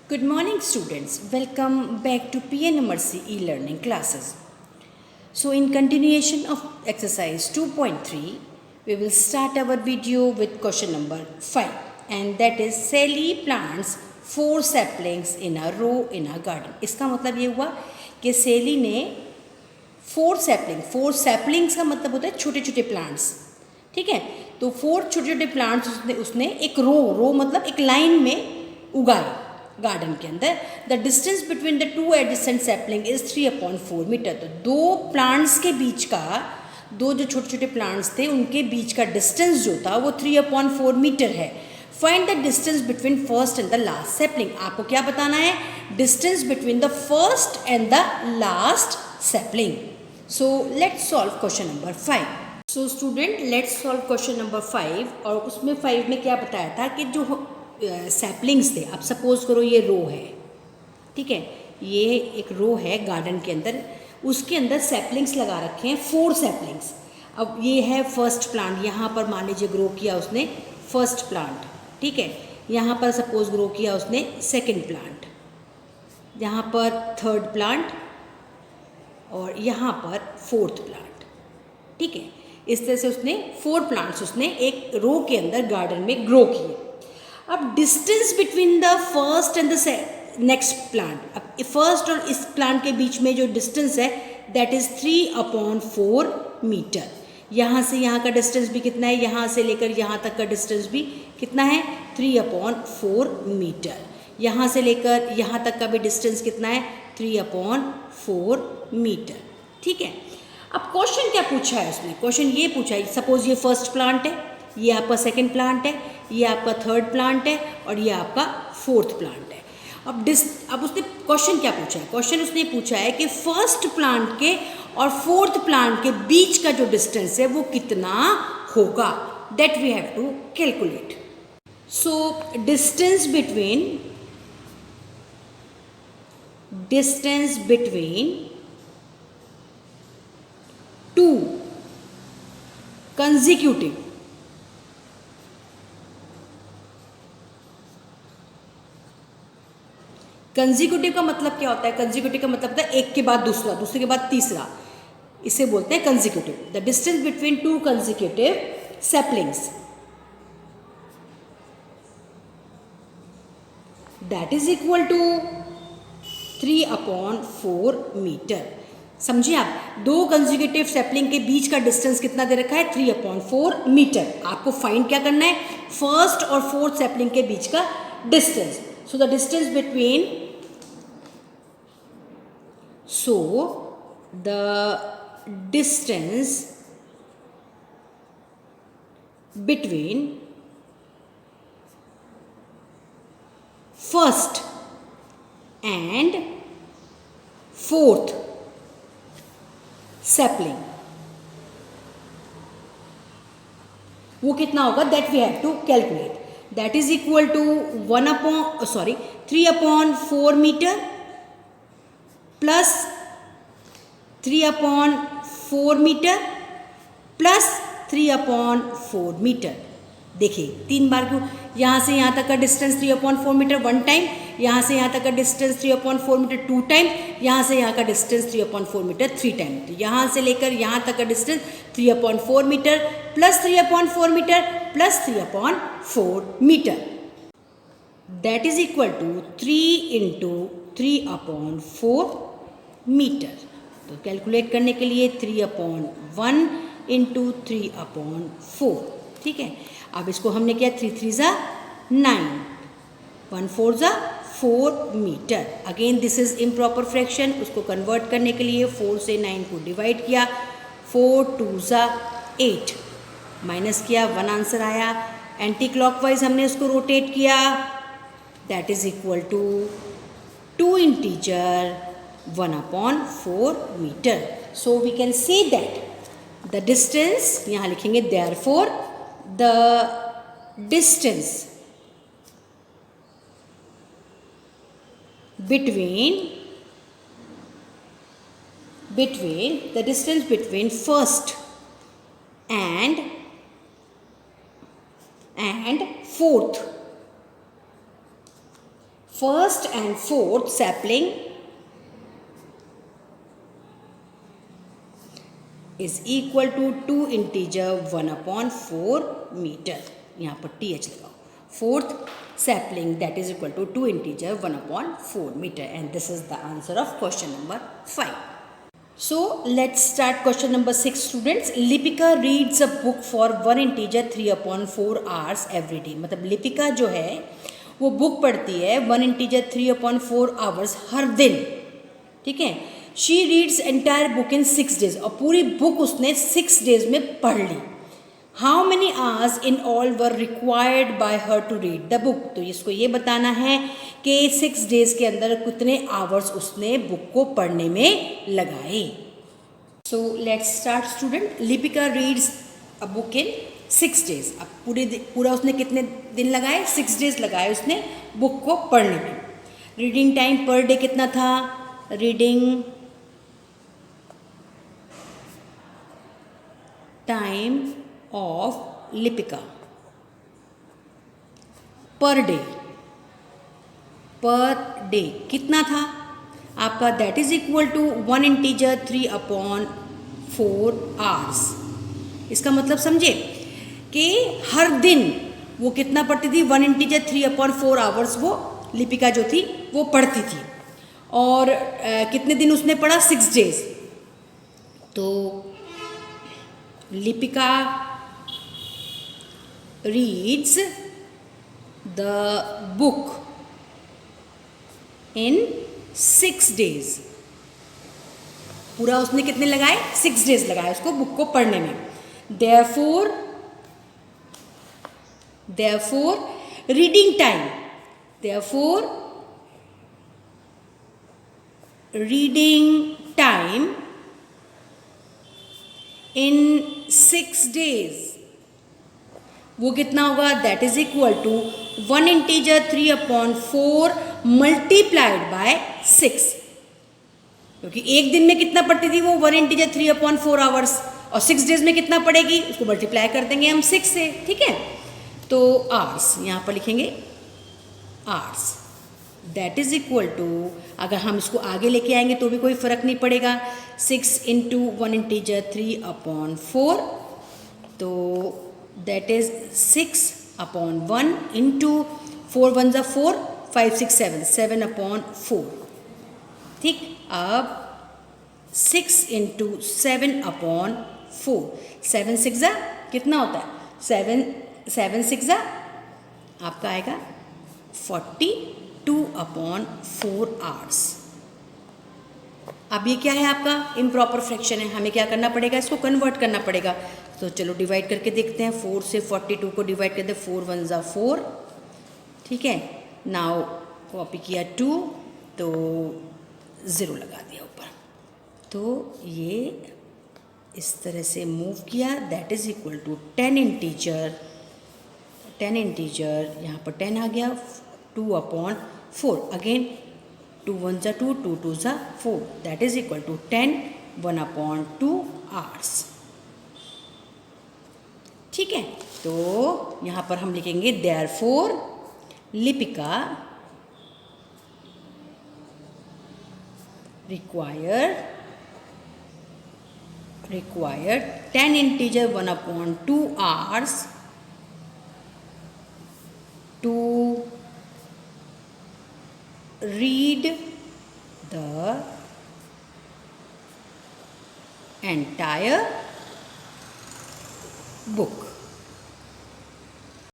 Good morning, students. Welcome back to PNMRC e-learning classes. So, in continuation of exercise 2.3, we will start our video with question number 5, and that is Sally plants 4 saplings in a row in a garden. इसका मतलब ये हुआ कि सेली ने 4 saplings का मतलब होता है छोटे छोटे प्लांट्स, ठीक है। तो 4 छोटे छोटे प्लांट्स उसने एक रो मतलब एक लाइन में उगाए गार्डन के अंदर। The distance between the two adjacent sapling is 3/4 metre. तो दो प्लांट्स के बीच का, दो जो छोटे छोटे प्लांट्स थे उनके बीच का डिस्टेंस जो था वो 3/4 मीटर है। Find the distance between first and the last sapling. आपको क्या बताना है? Distance between the first and the last sapling. So let's solve question number 5। So student, let's solve question number 5। और उसमें 5 में क्या बताया था कि जो सैपलिंग्स थे, अब सपोज करो ये रो है, ठीक है, ये एक रो है गार्डन के अंदर, उसके अंदर सैपलिंग्स लगा रखे हैं 4 सैपलिंग्स। अब ये है फर्स्ट प्लांट, यहाँ पर मान लीजिए ग्रो किया उसने फर्स्ट प्लांट, ठीक है, यहाँ पर सपोज ग्रो किया उसने सेकंड प्लांट, यहाँ पर थर्ड प्लांट और यहाँ पर फोर्थ प्लांट, ठीक है। इस तरह से उसने 4 प्लांट्स उसने एक रो के अंदर गार्डन में ग्रो किए। अब distance between the first and the next plant, अब फर्स्ट और इस प्लांट के बीच में जो डिस्टेंस है दैट इज 3/4 मीटर। यहाँ से यहाँ का डिस्टेंस भी कितना है, यहाँ से लेकर यहाँ तक का डिस्टेंस भी कितना है, 3/4 मीटर। यहाँ से लेकर यहाँ तक का भी डिस्टेंस कितना है, 3/4 मीटर, ठीक है। अब क्वेश्चन क्या पूछा है उसने? क्वेश्चन ये पूछा है, सपोज ये फर्स्ट प्लांट है, ये आपका सेकंड प्लांट है, ये आपका थर्ड प्लांट है और ये आपका फोर्थ प्लांट है। अब उसने क्वेश्चन क्या पूछा है? क्वेश्चन उसने पूछा है कि फर्स्ट प्लांट के और फोर्थ प्लांट के बीच का जो डिस्टेंस है वो कितना होगा, that we have to calculate. So distance between two consecutive consecutive का मतलब क्या होता है? कंसेक्यूटिव का मतलब होता है एक के बाद दूसरा, दूसरे के बाद तीसरा, इसे बोलते हैं consecutive. The distance between two consecutive saplings that is equal to 3/4 metre. समझिए आप, दो कंसेक्यूटिव सैपलिंग के बीच का डिस्टेंस कितना दे रखा है, 3/4 मीटर। आपको फाइंड क्या करना है? फर्स्ट और फोर्थ सैपलिंग के बीच का distance. So the distance between the distance between first and fourth sapling वो कितना होगा, that we have to calculate. That is equal to 3/4 metre plus 3/4 metre plus 3/4 metre. देखिए 3 बार क्यों, यहाँ से यहाँ तक का डिस्टेंस 3/4 मीटर 1 टाइम, यहाँ से यहाँ तक का डिस्टेंस 3/4 मीटर 2 टाइम, यहाँ से यहाँ का डिस्टेंस 3/4 मीटर 3 टाइम। तो यहाँ से लेकर यहाँ तक का distance 3/4 metre plus 3/4 metre plus 3/4 metre, that is equal to 3 × 3/4 metre. तो कैलकुलेट करने के लिए 3/1 × 3/4, ठीक है। अब इसको हमने किया 3 3 × 9, 1 4 × 4 metre. Again this is improper fraction, उसको कन्वर्ट करने के लिए 4 से 9 को डिवाइड किया, 4 2 × 8 माइनस किया, 1 आंसर आया। एंटी क्लॉकवाइज हमने उसको रोटेट किया, that is equal to 2 integer 1/4 metre. So we can say that the distance, यहाँ लिखेंगे therefore the distance between first and fourth first and fourth sapling is equal to 2 integer 1/4 metre. यहाँ पर TH लगाओ. Fourth sapling that is equal to 2 integer 1/4 meter, and this is the answer of question number 5. So let's start question number 6 students. Lipika reads a book for 1 integer 3/4 hours every day. मतलब लिपिका जो है वो book पढ़ती है 1 integer 3/4 hours हर दिन. ठीक है. She reads entire book in 6 days. और पूरी बुक उसने 6 days में पढ़ ली. How many hours in all were required by her to read the book? तो इसको ये बताना है कि 6 days के अंदर कितने hours उसने बुक को पढ़ने में लगाए. So let's start student. Lipika reads a book in 6 days. अब पूरा उसने कितने दिन लगाए? 6 days लगाए उसने बुक को पढ़ने में. रीडिंग टाइम पर डे कितना था? Reading time of Lipika per day कितना था आपका? That is equal to 1 integer 3/4 hours. इसका मतलब समझे कि हर दिन वो कितना पढ़ती थी? 1 इंटीजर 3/4 आवर्स वो लिपिका जो थी वो पढ़ती थी. और कितने दिन उसने पढ़ा? 6 days. तो Lipika reads the book in 6 days. पूरा उसने कितने लगाए? 6 days लगाए उसको बुक को पढ़ने में. Therefore reading time in 6 days वो कितना होगा? That is equal to 1 integer 3/4 multiplied by 6. क्योंकि एक दिन में कितना पढ़ती थी वो? 1 इंटीजर 3/4 आवर्स. और 6 days में कितना पड़ेगी? उसको मल्टीप्लाई कर देंगे हम 6 से. ठीक है. तो आवर्स यहाँ पर लिखेंगे hours. That is equal to, अगर हम इसको आगे लेके आएंगे तो भी कोई फर्क नहीं पड़ेगा. 6 इंटू 1 इंटीजर 3/4. तो that is 6/1 into 4 1s are 4, 5 6 7 7/4. ठीक. अब 6 into 7/4. 7 6 कितना होता है? 7 6 आपका आएगा 42/4 आवर्स. अब ये क्या है? आपका इम्प्रॉपर फ्रैक्शन है. हमें क्या करना पड़ेगा? इसको कन्वर्ट करना पड़ेगा. तो चलो डिवाइड करके देखते हैं. 4 से 42 को डिवाइड करते हैं. 4 1s are 4. ठीक है. नाउ कॉपी किया 2 तो 0 लगा दिया ऊपर. तो ये इस तरह से मूव किया. That is equal to 10 integer यहाँ पर 10 आ गया. 2/4 again 2 1s are 2, 2 2s are 4. That is equal to 10 1/2 hours. ठीक है. तो यहाँ पर हम लिखेंगे therefore Lipika required 10 integer 1/2 hours to read the entire book.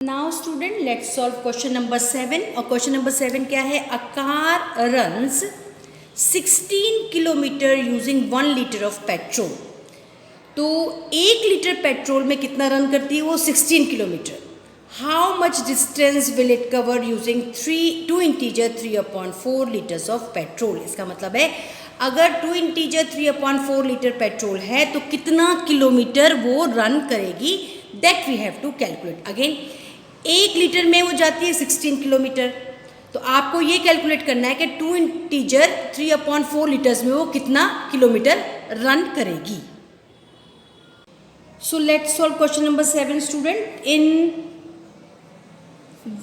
Now student, let's solve question number 7. और question number 7 क्या है? A car runs 16 kilometre using 1 litre of petrol. तो 1 लीटर पेट्रोल में कितना रन करती है वो? 16 kilometre. How much distance will it cover using 2 integer 3/4 litres of petrol. इसका मतलब है अगर 2 इंटीजर 3/4 लीटर पेट्रोल है तो कितना किलोमीटर वो रन करेगी? That we have to calculate. Again 1 litre में वो जाती है 16 किलोमीटर. तो आपको ये कैलकुलेट करना है कि 2 इंटीजर 3/4 लीटर्स में वो कितना किलोमीटर रन करेगी. So let's solve question number 7 student. In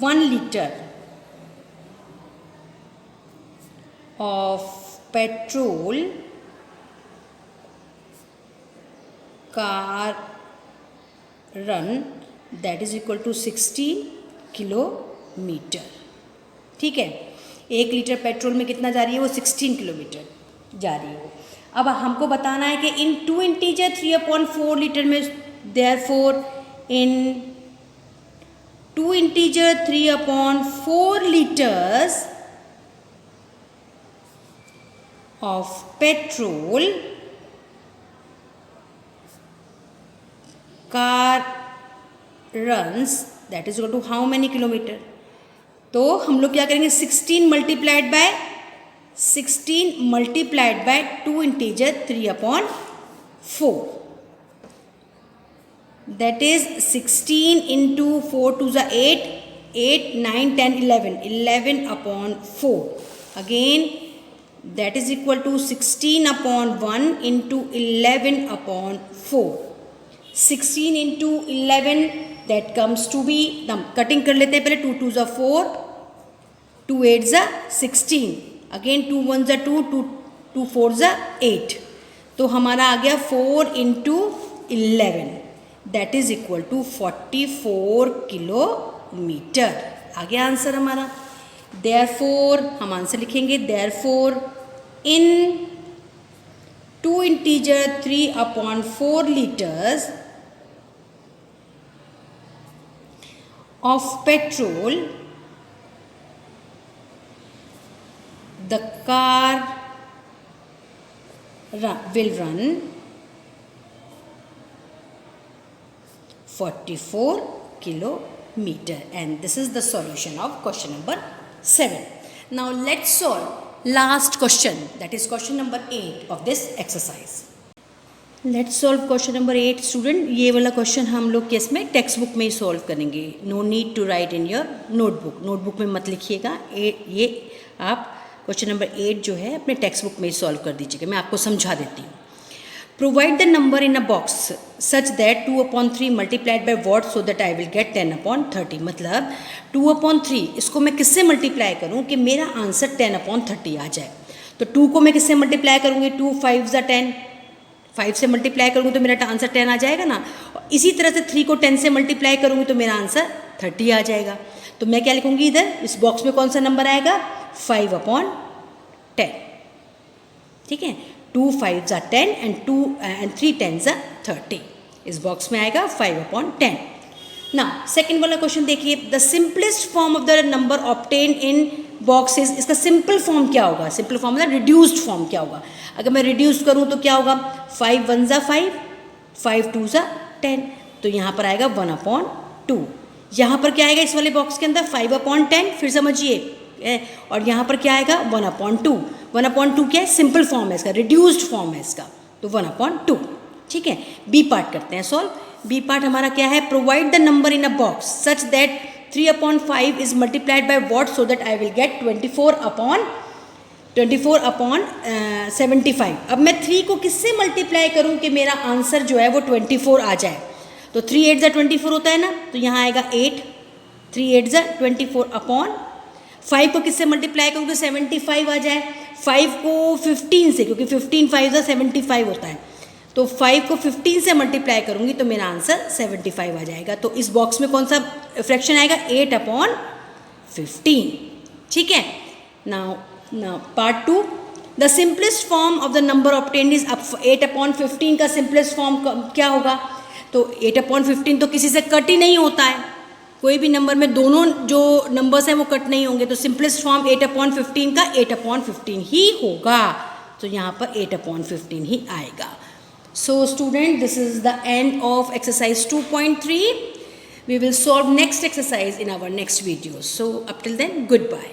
1 litre of petrol car run that is equal to 16 kilometre. ठीक है, 1 लीटर पेट्रोल में कितना जा रही है वो 16 किलोमीटर जा रही है. अब हमको बताना है कि इन 2 इंटीजर 3/4 लीटर में, therefore in 2 integer 3/4 liters of petrol car runs that is equal to how many kilometer. तो हम लोग क्या करेंगे, 16 multiplied by 2 integer 3/4, that is 16 into 4 to the 8, 8, 9, 10, 11/4, again that is equal to 16/1 into 11/4. 16 into 11 that comes to be, cutting कर लेते हैं पहले. 2 2 4, 2 8 16, again 2 1 2, 2 4 8. तो हमारा आ गया 4 into 11 that is equal to 44 kilometre. आ गया आंसर हमारा. देयरफॉर हम आंसर लिखेंगे, therefore in 2 integer 3/4 liters of petrol the car will run 44 kilometer, and this is the solution of question number 7. Now let's solve last question, that is question number 8 of this exercise. Let's solve question number 8 student. ये वाला question हम लोग case में textbook में ही solve करेंगे. No need to write in your notebook. Notebook में मत लिखिएगा. ये आप क्वेश्चन नंबर 8 जो है अपने टेक्स्ट बुक में ही सॉल्व कर दीजिएगा. मैं आपको समझा देती हूँ. Provide the number in a box such that 2/3 multiplied by what so that I will get 10/30. मतलब 2/3 इसको मैं किससे मल्टीप्लाई करूँ कि मेरा आंसर 10/30 आ जाए. तो 2 को मैं किससे मल्टीप्लाई करूँगी, 2 5 10, 5 से मल्टीप्लाई करूँगी तो मेरा आंसर 10 आ जाएगा ना. इसी तरह से 3 को 10 से मल्टीप्लाई करूँगी तो मेरा आंसर 30 आ जाएगा. तो मैं क्या लिखूँगी इधर इस बॉक्स में, कौन सा नंबर आएगा, 5/10. ठीक है, 2 5s 10 and 3 10s 30. इस बॉक्स में आएगा 5/10. ना सेकेंड वाला क्वेश्चन देखिए. The simplest form of the number obtain in boxes. इसका सिंपल फॉर्म क्या होगा, सिंपल फॉर्म मतलब रिड्यूस्ड फॉर्म क्या होगा. अगर मैं रिड्यूस करूँ तो क्या होगा, 5 1 5, 5 2 10. तो यहाँ पर आएगा 1/2. यहाँ पर क्या आएगा इस वाले बॉक्स के अंदर 5/10. फिर समझिए, और यहाँ पर क्या आएगा 1/2. 1/2 क्या है, सिंपल फॉर्म है इसका, रिड्यूस्ड फॉर्म है इसका. तो 1/2. ठीक है. बी पार्ट करते हैं सॉल्व. बी पार्ट हमारा क्या है, provide the number in a box such that 3/5 is multiplied by what so that I will get 24/75. अब मैं 3 को किससे मल्टीप्लाई करूं कि मेरा आंसर जो है वो 24 आ जाए. तो 3 8 24 होता है ना, तो यहाँ आएगा 8. 3 8 24 5 को किससे मल्टीप्लाई करूँ कि 75 आ जाए. 5 को 15 से, क्योंकि 15 5 75 होता है, तो 5 को 15 से मल्टीप्लाई करूँगी तो मेरा आंसर 75 आ जाएगा. तो इस बॉक्स में कौन सा फ्रैक्शन आएगा, 8/15. ठीक है. Now part 2, the simplest form of the number obtained is 8/15. का सिंपलेस्ट फॉर्म क्या होगा, तो 8/15 तो किसी से कट ही नहीं होता है. कोई भी नंबर में दोनों जो नंबर्स हैं वो कट नहीं होंगे. तो सिंपलेस्ट फॉर्म 8/15 का 8/15 ही होगा. तो यहाँ पर 8/15 ही आएगा. So student, this is the end of exercise 2.3. We will solve next exercise in our next video. So up till then, goodbye.